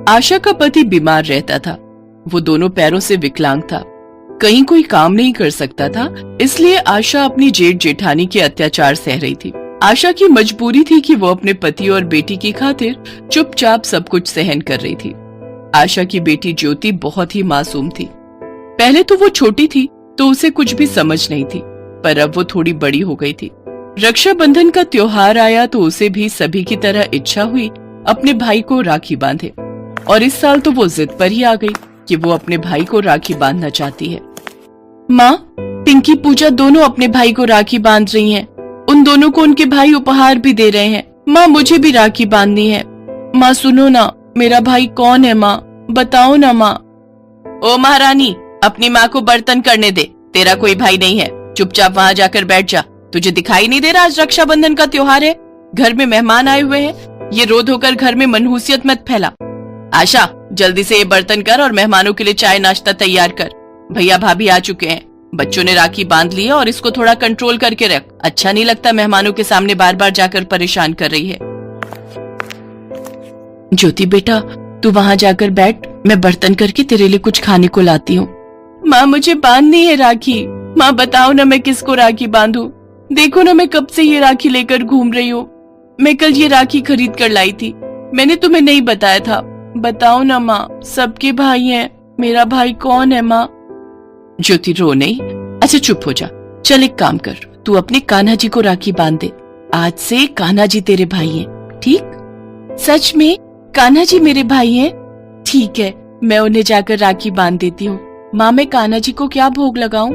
आशा का पति बीमार रहता था। वो दोनों पैरों से विकलांग था, कहीं कोई काम नहीं कर सकता था, इसलिए आशा अपनी जेठ जेठानी के अत्याचार सह रही थी। आशा की मजबूरी थी कि वो अपने पति और बेटी की खातिर चुपचाप सब कुछ सहन कर रही थी। आशा की बेटी ज्योति बहुत ही मासूम थी। पहले तो वो छोटी थी तो उसे कुछ भी समझ नहीं थी, पर अब वो थोड़ी बड़ी हो गई थी। रक्षाबंधन का त्योहार आया तो उसे भी सभी की तरह इच्छा हुई अपने भाई को राखी बांधे, और इस साल तो वो जिद पर ही आ गई कि वो अपने भाई को राखी बांधना चाहती है। माँ, पिंकी पूजा दोनों अपने भाई को राखी बांध रही हैं। उन दोनों को उनके भाई उपहार भी दे रहे हैं। माँ, मुझे भी राखी बांधनी है। माँ सुनो ना, मेरा भाई कौन है माँ, बताओ ना माँ। ओ महारानी, अपनी माँ को बर्तन करने दे, तेरा कोई भाई नहीं है, चुपचाप वहाँ जाकर बैठ जा। तुझे दिखाई नहीं दे रहा आज रक्षाबंधन का त्योहार है, घर में मेहमान आए हुए हैं, ये रोध होकर घर में मनहूसियत मत फैला। आशा, जल्दी से ये बर्तन कर और मेहमानों के लिए चाय नाश्ता तैयार कर। भैया भाभी आ चुके हैं, बच्चों ने राखी बांध ली है और इसको थोड़ा कंट्रोल करके रख। अच्छा नहीं लगता मेहमानों के सामने बार बार जाकर परेशान कर रही है। ज्योति बेटा, तू वहाँ जाकर बैठ, मैं बर्तन करके तेरे लिए कुछ खाने को लाती हूँ। माँ, मुझे बांधनी है राखी। माँ बताओ ना, मैं किसको राखी बांधूं? देखो ना, मैं कब से ये राखी लेकर घूम रही हूँ। मैं कल ये राखी खरीद कर लाई थी, मैंने तुम्हें नहीं बताया था। बताओ ना माँ, सबके भाई हैं, मेरा भाई कौन है माँ? ज्योति रो नहीं, अच्छा चुप हो जा। चल एक काम कर, तू अपने कान्हा जी को राखी बांध दे। आज से कान्हा जी तेरे भाई हैं, ठीक? सच में कान्हा जी मेरे भाई हैं? ठीक है, मैं उन्हें जाकर राखी बांध देती हूँ। माँ, मैं कान्हा जी को क्या भोग लगाऊं?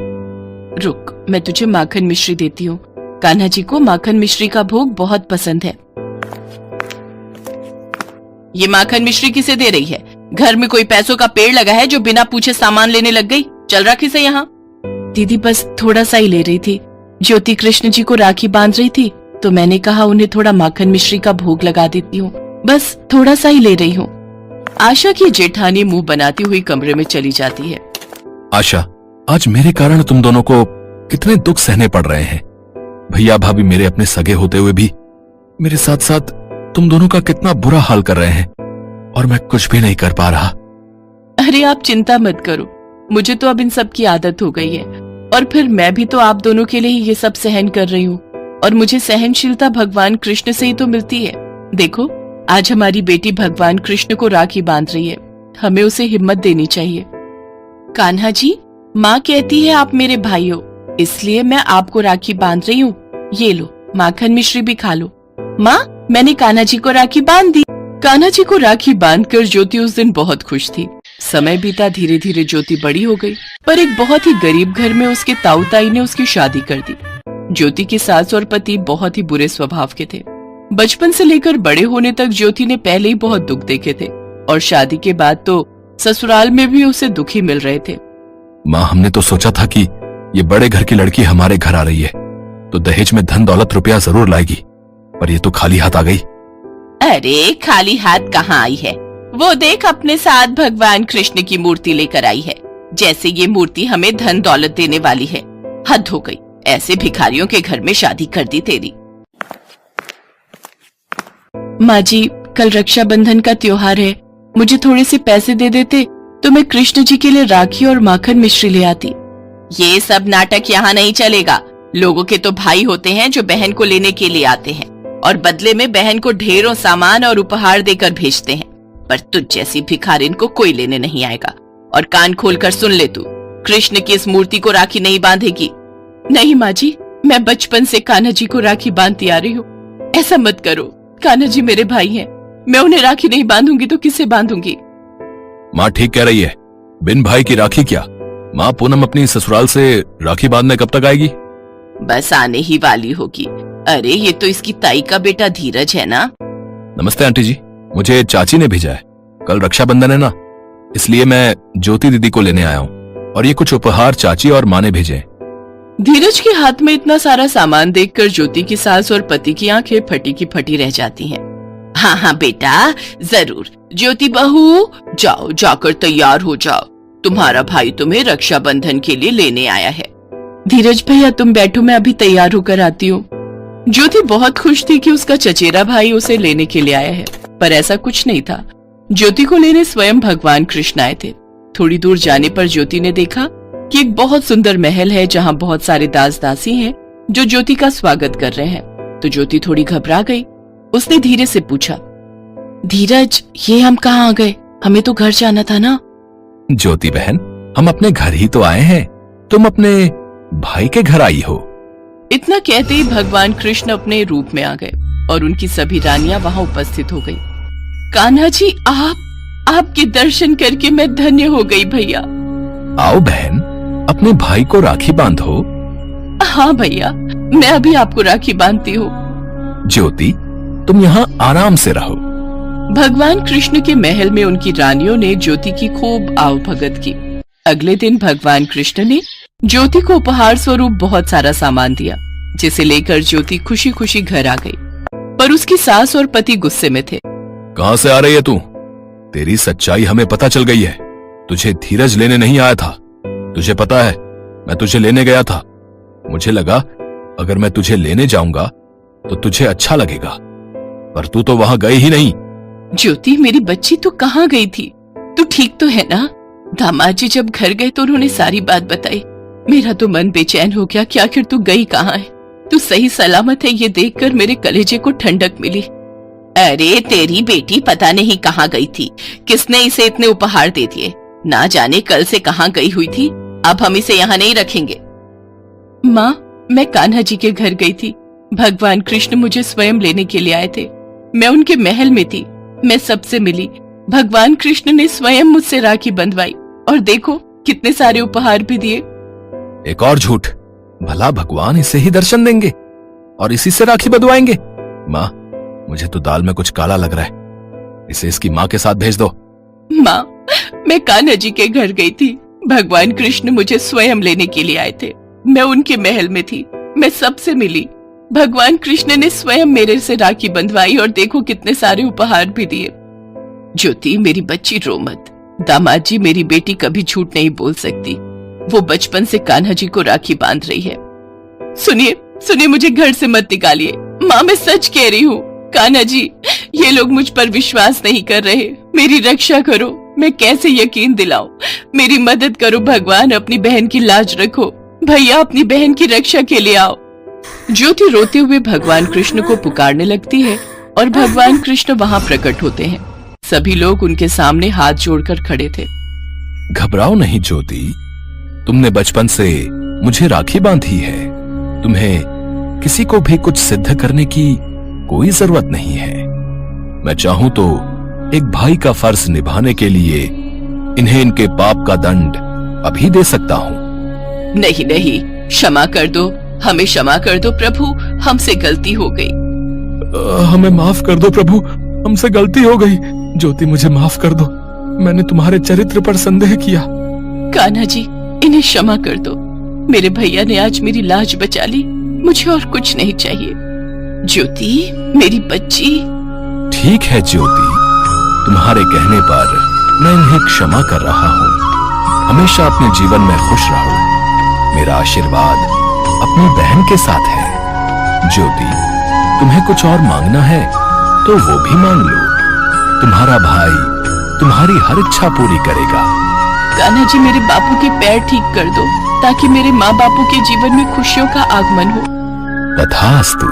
रुक, मैं तुझे माखन मिश्री देती हूँ। कान्हा जी को माखन मिश्री का भोग बहुत पसंद है। ये माखन मिश्री किसे दे रही है? घर में कोई पैसों का पेड़ लगा है जो बिना पूछे सामान लेने लग गई? चल राखी से यहाँ। दीदी बस थोड़ा सा ही ले रही थी। ज्योति कृष्ण जी को राखी बांध रही थी तो मैंने कहा उन्हें थोड़ा माखन मिश्री का भोग लगा देती हूँ, बस थोड़ा सा ही ले रही हूँ। आशा की जेठानी मुंह बनाती हुई कमरे में चली जाती है। आशा, आज मेरे कारण तुम दोनों को कितने दुख सहने पड़ रहे हैं। भैया भाभी मेरे अपने सगे होते हुए भी मेरे साथ साथ तुम दोनों का कितना बुरा हाल कर रहे हैं, और मैं कुछ भी नहीं कर पा रहा। अरे आप चिंता मत करो, मुझे तो अब इन सब की आदत हो गई है, और फिर मैं भी तो आप दोनों के लिए ही ये सब सहन कर रही हूँ, और मुझे सहनशीलता भगवान कृष्ण से ही तो मिलती है। देखो, आज हमारी बेटी भगवान कृष्ण को राखी बांध रही है, हमें उसे हिम्मत देनी चाहिए। कान्हा जी, माँ कहती है आप मेरे भाई हो, इसलिए मैं आपको राखी बांध रही हूँ। ये लो, माखन मिश्री भी खा लो। माँ, मैंने कान्हा जी को राखी बांध दी। कान्हा जी को राखी बांधकर ज्योति उस दिन बहुत खुश थी। समय बीता, धीरे धीरे ज्योति बड़ी हो गई, पर एक बहुत ही गरीब घर में उसके ताऊ ताई ने उसकी शादी कर दी। ज्योति की सास और पति बहुत ही बुरे स्वभाव के थे। बचपन से लेकर बड़े होने तक ज्योति ने पहले ही बहुत दुख देखे थे, और शादी के बाद तो ससुराल में भी उसे दुखी मिल रहे थे। माँ, हमने तो सोचा था कि ये बड़े घर की लड़की हमारे घर आ रही है तो दहेज में धन दौलत रुपया जरूर लाएगी, पर ये तो खाली हाथ आ गई। अरे खाली हाथ कहाँ आई है, वो देख अपने साथ भगवान कृष्ण की मूर्ति लेकर आई है, जैसे ये मूर्ति हमें धन दौलत देने वाली है। हद हो गई, ऐसे भिखारियों के घर में शादी कर दी तेरी। माँ जी, कल रक्षाबंधन का त्योहार है, मुझे थोड़े से पैसे दे देते तो मैं कृष्ण जी के लिए राखी और माखन मिश्री ले आती। ये सब नाटक यहाँ नहीं चलेगा। लोगों के तो भाई होते हैं जो बहन को लेने के लिए आते हैं और बदले में बहन को ढेरों सामान और उपहार देकर भेजते हैं, पर तुझ जैसी भिखारिन को कोई लेने नहीं आएगा। और कान खोलकर सुन ले, तू कृष्ण की इस मूर्ति को राखी नहीं बांधेगी। नहीं माँ जी, मैं बचपन से कान्हा जी को राखी बांधती आ रही हूँ, ऐसा मत करो। कान्हा जी मेरे भाई हैं, मैं उन्हें राखी नहीं बांधूंगी तो किसे बांधूंगी? माँ ठीक कह रही है, बिन भाई की राखी क्या। माँ, पूनम अपनी ससुराल से राखी बांधने कब तक आएगी? बस आने ही वाली होगी। अरे ये तो इसकी ताई का बेटा धीरज है ना। नमस्ते आंटी जी, मुझे चाची ने भेजा है, कल रक्षाबंधन है ना, इसलिए मैं ज्योति दीदी को लेने आया हूँ, और ये कुछ उपहार चाची और माँ ने भेजे। धीरज के हाथ में इतना सारा सामान देखकर ज्योति की सास और पति की आंखें फटी की फटी रह जाती हैं। हाँ हाँ बेटा, जरूर। ज्योति बहू, जाओ, जाकर तैयार हो जाओ, तुम्हारा भाई तुम्हें रक्षाबंधन के लिए लेने आया है। धीरज भैया तुम बैठो, मैं अभी तैयार होकर आती हूँ। ज्योति बहुत खुश थी कि उसका चचेरा भाई उसे लेने के लिए आया है, पर ऐसा कुछ नहीं था। ज्योति को लेने स्वयं भगवान कृष्ण आए थे। थोड़ी दूर जाने पर ज्योति ने देखा कि एक बहुत सुंदर महल है जहाँ बहुत सारे दास दासी हैं जो ज्योति का स्वागत कर रहे हैं। तो ज्योति थोड़ी घबरा गई। उसने धीरे से पूछा, धीरज, ये हम कहाँ आ गए? हमें तो घर जाना था ना। ज्योति बहन, हम अपने घर ही तो आए हैं, तुम अपने भाई के घर आई हो। इतना कहते ही भगवान कृष्ण अपने रूप में आ गए और उनकी सभी रानियां वहां उपस्थित हो गई। कान्हा जी, आपके दर्शन करके मैं धन्य हो गई भैया। आओ बहन, अपने भाई को राखी बांधो। हाँ भैया, मैं अभी आपको राखी बांधती हूँ। ज्योति, तुम यहाँ आराम से रहो। भगवान कृष्ण के महल में उनकी रानियों ने ज्योति की खूब आवभगत की। अगले दिन भगवान कृष्ण ने ज्योति को उपहार स्वरूप बहुत सारा सामान दिया, जिसे लेकर ज्योति खुशी खुशी घर आ गई। पर उसकी सास और पति गुस्से में थे। कहाँ से आ रही है तू? तेरी सच्चाई हमें पता चल गई है। तुझे धीरज लेने नहीं आया था। तुझे पता है, मैं तुझे लेने गया था। मुझे लगा अगर मैं तुझे लेने जाऊंगा तो तुझे अच्छा लगेगा, पर तू तो वहां गई ही नहीं। ज्योति, मेरी बच्ची तू कहाँ गई थी? तू ठीक तो है ना? दामाद जी जब घर गए तो उन्होंने सारी बात बताई। मेरा तो मन बेचैन हो गया कि आखिर तू गई कहाँ है। तू सही सलामत है, ये देखकर मेरे कलेजे को ठंडक मिली। अरे तेरी बेटी पता नहीं कहाँ गई थी, किसने इसे इतने उपहार दे दिए, ना जाने कल से कहाँ गई हुई थी। अब हम इसे यहाँ नहीं रखेंगे। माँ, मैं कान्हा जी के घर गई थी। भगवान कृष्ण मुझे स्वयं लेने के लिए आए थे। मैं उनके महल में थी, मैं सबसे मिली। भगवान कृष्ण ने स्वयं मुझसे राखी बंधवाई और देखो कितने सारे उपहार भी दिए। एक और झूठ। भला भगवान इसे ही दर्शन देंगे और इसी से राखी बंधवाएंगे? माँ, मुझे तो दाल में कुछ काला लग रहा है। इसे इसकी माँ के साथ भेज दो। माँ, मैं कान्हा जी के घर गई थी। भगवान कृष्ण मुझे स्वयं लेने के लिए आए थे। मैं उनके महल में थी, मैं सबसे मिली। भगवान कृष्ण ने स्वयं मेरे से राखी बंधवाई और देखो कितने सारे उपहार भी दिए। ज्योति, मेरी बच्ची, रो मत। दामाद जी, मेरी बेटी कभी झूठ नहीं बोल सकती। वो बचपन से कान्हा जी को राखी बांध रही है। सुनिए, मुझे घर से मत निकालिए। माँ, मैं सच कह रही हूँ। कान्हा जी, ये लोग मुझ पर विश्वास नहीं कर रहे। मेरी रक्षा करो। मैं कैसे यकीन दिलाऊं? मेरी मदद करो भगवान, अपनी बहन की लाज रखो। भैया, अपनी बहन की रक्षा के लिए आओ। ज्योति रोते हुए भगवान कृष्ण को पुकारने लगती है और भगवान कृष्ण वहां प्रकट होते हैं। सभी लोग उनके सामने हाथ जोड़कर खड़े थे। घबराओ नहीं ज्योति, तुमने बचपन से मुझे राखी बांधी है। तुम्हें किसी को भी कुछ सिद्ध करने की कोई जरूरत नहीं है। मैं चाहूं तो एक भाई का फर्ज निभाने के लिए इन्हें इनके पाप का दंड अभी दे सकता हूं। नहीं, क्षमा कर दो, हमें क्षमा कर दो प्रभु, हमसे गलती हो गई। हमें माफ कर दो प्रभु, हमसे गलती हो गई। ज्योति, मुझे माफ कर दो, मैंने तुम्हारे चरित्र पर संदेह किया। कान्हा जी, इन्हें क्षमा कर दो। मेरे भैया ने आज मेरी लाज बचा ली, मुझे और कुछ नहीं चाहिए। ज्योति, मेरी बच्ची। ठीक है ज्योति, तुम्हारे कहने पर मैं इन्हें क्षमा कर रहा हूँ। हमेशा अपने जीवन में खुश रहो। मेरा आशीर्वाद अपनी बहन के साथ है। ज्योति, तुम्हें कुछ और मांगना है तो वो भी मांग लो। तुम्हारा भाई तुम्हारी हर इच्छा पूरी करेगा। कान्हा जी, मेरे बापू के पैर ठीक कर दो ताकि मेरे माँ बापू के जीवन में खुशियों का आगमन हो। तथास्तु।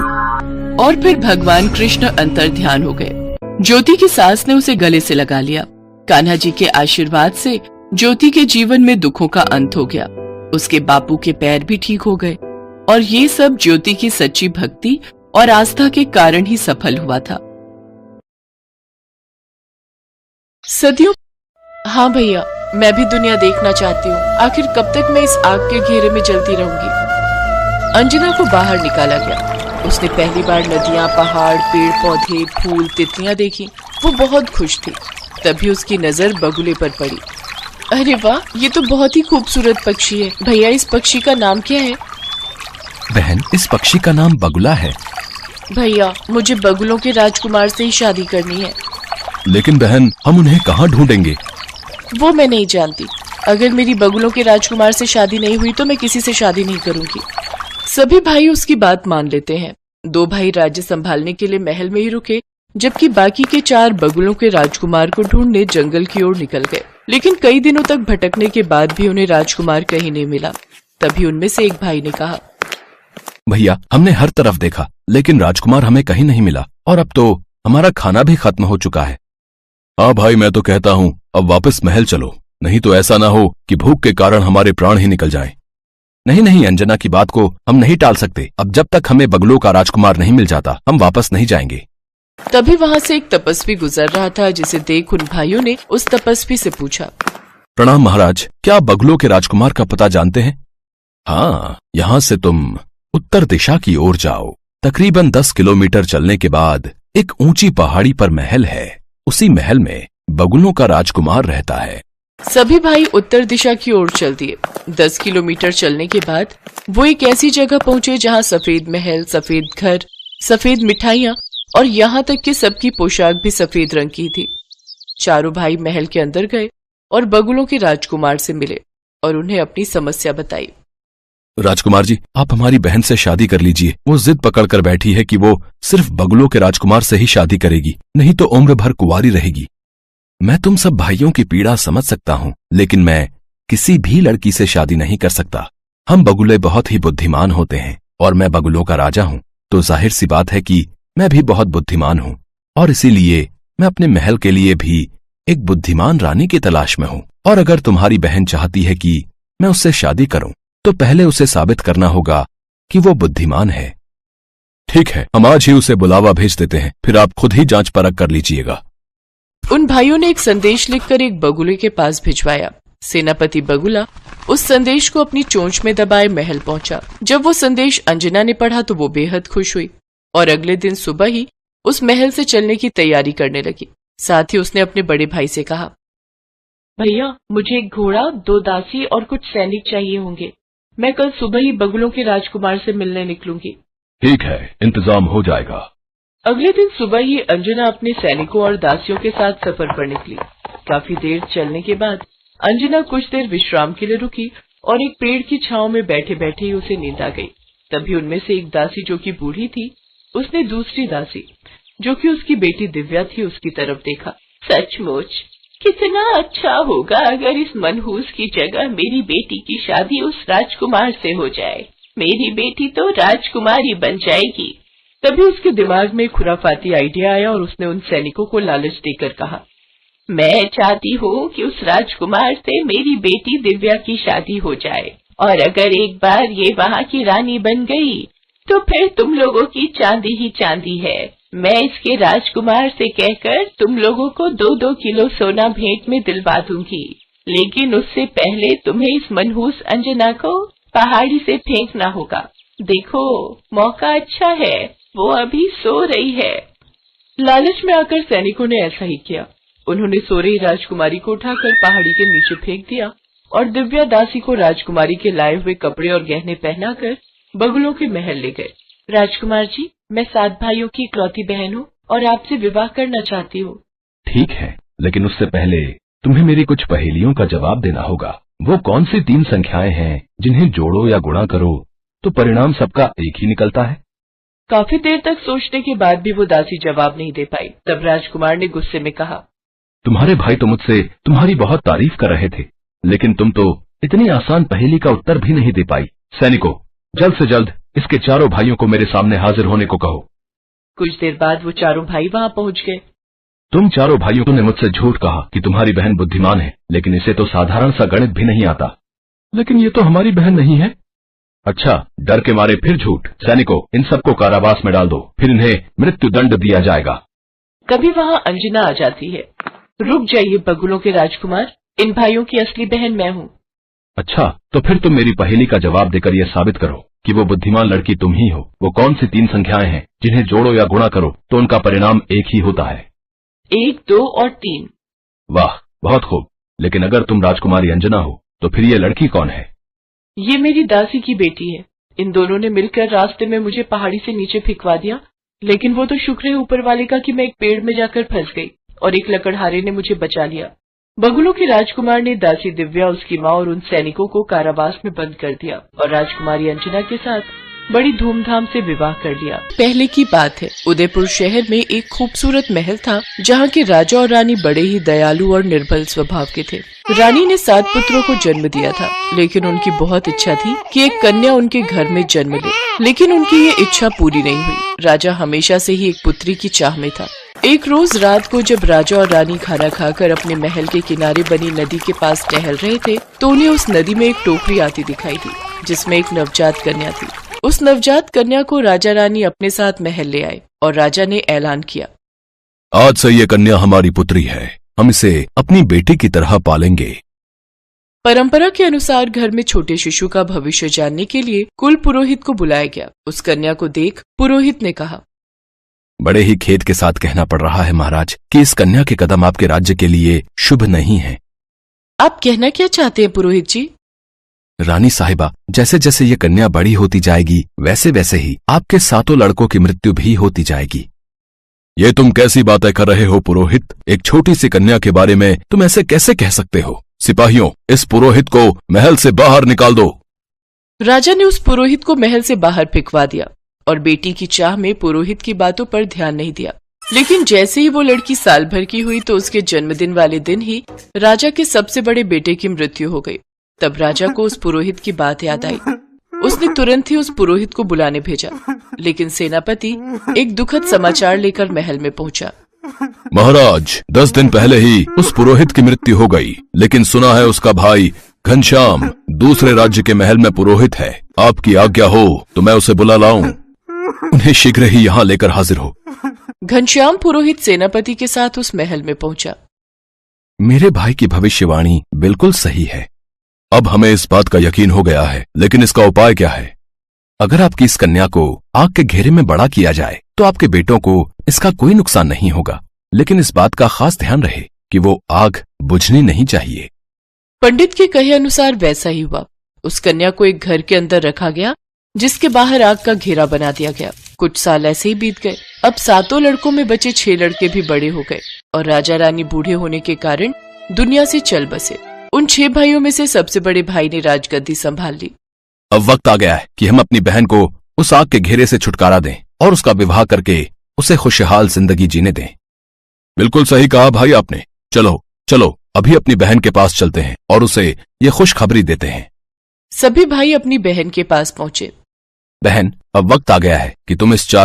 और फिर भगवान कृष्ण अंतर ध्यान हो गए। ज्योति की सास ने उसे गले से लगा लिया। कान्हा जी के आशीर्वाद से ज्योति के जीवन में दुखों का अंत हो गया। उसके बापू के पैर भी ठीक हो गए और ये सब ज्योति की सच्ची भक्ति और आस्था के कारण ही सफल हुआ था। सदियों। हाँ भैया, मैं भी दुनिया देखना चाहती हूँ। आखिर कब तक मैं इस आग के घेरे में जलती रहूंगी। अंजना को बाहर निकाला गया। उसने पहली बार नदियाँ, पहाड़, पेड़ पौधे, फूल, तितलियां देखी। वो बहुत खुश थी। तभी उसकी नजर बगुले पर पड़ी। अरे वाह, ये तो बहुत ही खूबसूरत पक्षी है। भैया, इस पक्षी का नाम क्या है? बहन, इस पक्षी का नाम बगुला है। भैया, मुझे बगुलों के राजकुमार से ही शादी करनी है। लेकिन बहन, हम उन्हें कहाँ ढूंढेंगे? वो मैं नहीं जानती। अगर मेरी बगुलों के राजकुमार से शादी नहीं हुई तो मैं किसी से शादी नहीं करूंगी। सभी भाई उसकी बात मान लेते हैं। दो भाई राज्य संभालने के लिए महल में ही रुके जबकि बाकी के 4 बगुलों के राजकुमार को ढूंढने जंगल की ओर निकल गए। लेकिन कई दिनों तक भटकने के बाद भी उन्हें राजकुमार कहीं नहीं मिला। तभी उनमें से एक भाई ने कहा, भैया, हमने हर तरफ देखा लेकिन राजकुमार हमें कहीं नहीं मिला और अब तो हमारा खाना भी खत्म हो चुका है। हाँ भाई, मैं तो कहता हूँ अब वापस महल चलो, नहीं तो ऐसा ना हो कि भूख के कारण हमारे प्राण ही निकल जाएं। नहीं नहीं, अंजना की बात को हम नहीं टाल सकते। अब जब तक हमें बगलों का राजकुमार नहीं मिल जाता हम वापस नहीं जाएंगे। तभी वहां से एक तपस्वी गुजर रहा था, जिसे देख उन भाइयों ने उस तपस्वी से पूछा, प्रणाम महाराज, क्या आप बगलों के राजकुमार का पता जानते हैं? हाँ, यहाँ से तुम उत्तर दिशा की ओर जाओ। तकरीबन 10 किलोमीटर चलने के बाद एक ऊंची पहाड़ी पर महल है। उसी महल में बगुलों का राजकुमार रहता है। सभी भाई उत्तर दिशा की ओर चल दिए। 10 किलोमीटर चलने के बाद वो एक ऐसी जगह पहुंचे जहां सफेद महल, सफेद घर, सफेद मिठाइयां और यहाँ तक कि सबकी पोशाक भी सफेद रंग की थी। चारों भाई महल के अंदर गए और बगुलों के राजकुमार से मिले और उन्हें अपनी समस्या बताई। राजकुमार जी, आप हमारी बहन से शादी कर लीजिए। वो जिद पकड़ कर बैठी है कि वो सिर्फ बगलों के राजकुमार से ही शादी करेगी, नहीं तो उम्र भर कुंवारी रहेगी। मैं तुम सब भाइयों की पीड़ा समझ सकता हूँ, लेकिन मैं किसी भी लड़की से शादी नहीं कर सकता। हम बगुले बहुत ही बुद्धिमान होते हैं और मैं बगुलों का राजा हूँ, तो जाहिर सी बात है कि मैं भी बहुत बुद्धिमान हूँ और इसीलिए मैं अपने महल के लिए भी एक बुद्धिमान रानी की तलाश में हूँ। और अगर तुम्हारी बहन चाहती है कि मैं उससे शादी करूं, तो पहले उसे साबित करना होगा कि वो बुद्धिमान है। ठीक है, हम आज ही उसे बुलावा भेज देते हैं, फिर आप खुद ही जांच परख कर लीजिएगा। उन भाइयों ने एक संदेश लिखकर एक बगुले के पास भिजवाया। सेनापति बगुला उस संदेश को अपनी चोंच में दबाए महल पहुंचा। जब वो संदेश अंजना ने पढ़ा तो वो बेहद खुश हुई और अगले दिन सुबह ही उस महल से चलने की तैयारी करने लगी। साथ ही उसने अपने बड़े भाई से कहा, भैया, मुझे एक घोड़ा, 2 दासी और कुछ सैनिक चाहिए होंगे। मैं कल सुबह ही बगुलों के राजकुमार से मिलने निकलूंगी। ठीक है, इंतजाम हो जाएगा। अगले दिन सुबह ही अंजना अपने सैनिकों और दासियों के साथ सफर पर निकली। काफी देर चलने के बाद अंजना कुछ देर विश्राम के लिए रुकी और एक पेड़ की छांव में बैठे बैठे ही उसे नींद आ गई। तभी उनमें से एक दासी, जो कि बूढ़ी थी, उसने दूसरी दासी, जो कि उसकी बेटी दिव्या थी, उसकी तरफ देखा। सचमुच कितना अच्छा होगा अगर इस मनहूस की जगह मेरी बेटी की शादी उस राजकुमार से हो जाए। मेरी बेटी तो राजकुमारी बन जाएगी। तभी उसके दिमाग में खुराफाती आइडिया आया और उसने उन सैनिकों को लालच देकर कहा, मैं चाहती हूँ कि उस राजकुमार से मेरी बेटी दिव्या की शादी हो जाए, और अगर एक बार ये वहाँ की रानी बन गई तो फिर तुम लोगों की चांदी ही चांदी है। मैं इसके राजकुमार से कहकर तुम लोगों को 2-2 किलो सोना भेंट में दिलवा दूंगी, लेकिन उससे पहले तुम्हें इस मनहूस अंजना को पहाड़ी से फेंकना होगा। देखो, मौका अच्छा है, वो अभी सो रही है। लालच में आकर सैनिकों ने ऐसा ही किया। उन्होंने सो रही राजकुमारी को उठाकर पहाड़ी के नीचे फेंक दिया और दिव्या दासी को राजकुमारी के लाए हुए कपड़े और गहने पहनाकर बगुलों के महल ले गए। राजकुमार जी, मैं 7 भाइयों की इकलौती बहन हूँ और आपसे विवाह करना चाहती हूँ। ठीक है, लेकिन उससे पहले तुम्हें मेरी कुछ पहेलियों का जवाब देना होगा। वो कौन सी 3 संख्याएं हैं जिन्हें जोड़ो या गुणा करो तो परिणाम सबका एक ही निकलता है? काफी देर तक सोचने के बाद भी वो दासी जवाब नहीं दे पाई। तब राजकुमार ने गुस्से में कहा, तुम्हारे भाई तो मुझसे तुम्हारी बहुत तारीफ कर रहे थे, लेकिन तुम तो इतनी आसान पहेली का उत्तर भी नहीं दे पाई। सैनिकों, जल्द से जल्द इसके चारों भाइयों को मेरे सामने हाजिर होने को कहो। कुछ देर बाद वो चारों भाई वहाँ पहुँच गए। तुम चारों भाइयों ने मुझसे झूठ कहा कि तुम्हारी बहन बुद्धिमान है, लेकिन इसे तो साधारण सा गणित भी नहीं आता। लेकिन ये तो हमारी बहन नहीं है। अच्छा, डर के मारे फिर झूठ। सैनिकों, इन सबको कारावास में डाल दो, फिर इन्हें मृत्यु दंड दिया जाएगा। कभी वहाँ अंजना आ जाती है। रुक जाइए बगुलों के राजकुमार, इन भाइयों की असली बहन मैं हूँ। अच्छा, तो फिर तुम मेरी पहेली का जवाब देकर यह साबित करो कि वो बुद्धिमान लड़की तुम ही हो। वो कौन सी 3 संख्याएं हैं जिन्हें जोड़ो या गुणा करो तो उनका परिणाम एक ही होता है? 1, 2 और 3। वाह, बहुत खूब। लेकिन अगर तुम राजकुमारी अंजना हो तो फिर ये लड़की कौन है? ये मेरी दासी की बेटी है। इन दोनों ने मिलकर रास्ते में मुझे पहाड़ी से नीचे फेंकवा दिया, लेकिन वो तो शुक्र है ऊपर वाले का कि मैं एक पेड़ में जाकर फंस गई और एक लकड़हारे ने मुझे बचा लिया। बगुलों के राजकुमार ने दासी दिव्या, उसकी माँ और उन सैनिकों को कारावास में बंद कर दिया और राजकुमारी अंजना के साथ बड़ी धूमधाम से विवाह कर लिया। पहले की बात है, उदयपुर शहर में एक खूबसूरत महल था जहाँ के राजा और रानी बड़े ही दयालु और निर्बल स्वभाव के थे। रानी ने 7 पुत्रों को जन्म दिया था, लेकिन उनकी बहुत इच्छा थी कि एक कन्या उनके घर में जन्म ले, लेकिन उनकी ये इच्छा पूरी नहीं हुई। राजा हमेशा से ही एक पुत्री की चाह में था। एक रोज रात को जब राजा और रानी खाना खाकर अपने महल के किनारे बनी नदी के पास टहल रहे थे, तो उन्हें उस नदी में एक टोकरी आती दिखाई दी, जिसमें एक नवजात कन्या थी। उस नवजात कन्या को राजा रानी अपने साथ महल ले आए और राजा ने ऐलान किया, आज से ये कन्या हमारी पुत्री है, हम इसे अपनी बेटी की तरह पालेंगे। परंपरा के अनुसार घर में छोटे शिशु का भविष्य जानने के लिए कुल पुरोहित को बुलाया गया। उस कन्या को देख पुरोहित ने कहा, बड़े ही खेद के साथ कहना पड़ रहा है महाराज कि इस कन्या के कदम आपके राज्य के लिए शुभ नहीं है। आप कहना क्या चाहते हैं पुरोहित जी? रानी साहिबा, जैसे जैसे ये कन्या बड़ी होती जाएगी वैसे वैसे ही आपके 7 लड़कों की मृत्यु भी होती जाएगी। ये तुम कैसी बातें कर रहे हो पुरोहित? एक छोटी सी कन्या के बारे में तुम ऐसे कैसे कह सकते हो? सिपाहियों, इस पुरोहित को महल से बाहर निकाल दो। राजा ने उस पुरोहित को महल से बाहर फेंकवा दिया और बेटी की चाह में पुरोहित की बातों पर ध्यान नहीं दिया। लेकिन जैसे ही वो लड़की साल भर की हुई तो उसके जन्मदिन वाले दिन ही राजा के सबसे बड़े बेटे की मृत्यु हो गई। तब राजा को उस पुरोहित की बात याद आई। उसने तुरंत ही उस पुरोहित को बुलाने भेजा, लेकिन सेनापति एक दुखद समाचार लेकर महल में पहुंचा। महाराज, 10 दिन पहले ही उस पुरोहित की मृत्यु हो गई, लेकिन सुना है उसका भाई घनश्याम दूसरे राज्य के महल में पुरोहित है। आपकी आज्ञा हो तो मैं उसे बुला लाऊं। उन्हें शीघ्र ही यहाँ लेकर हाजिर हो। घनश्याम पुरोहित सेनापति के साथ उस महल में पहुंचा। मेरे भाई की भविष्यवाणी बिल्कुल सही है। अब हमें इस बात का यकीन हो गया है, लेकिन इसका उपाय क्या है? अगर आपकी इस कन्या को आग के घेरे में बड़ा किया जाए तो आपके बेटों को इसका कोई नुकसान नहीं होगा, लेकिन इस बात का खास ध्यान रहे कि वो आग बुझनी नहीं चाहिए। पंडित के कहे अनुसार वैसा ही हुआ। उस कन्या को एक घर के अंदर रखा गया, जिसके बाहर आग का घेरा बना दिया गया। कुछ साल ऐसे ही बीत गए। अब 7 लड़कों में बचे 6 लड़के भी बड़े हो गए और राजा रानी बूढ़े होने के कारण दुनिया से चल बसे। उन 6 भाइयों में से सबसे बड़े भाई ने राजगद्दी संभाल ली। अब वक्त आ गया है कि हम अपनी बहन को उस आग के घेरे से छुटकारा दें और उसका विवाह करके उसे खुशहाल जिंदगी जीने दें। बिल्कुल सही कहा भाई आपने। चलो चलो अभी अपनी बहन के पास चलते हैं और उसे ये खुशखबरी देते हैं। सभी भाई अपनी बहन के पास पहुंचे। बहन, अब वक्त आ गया है कि तुम इस 4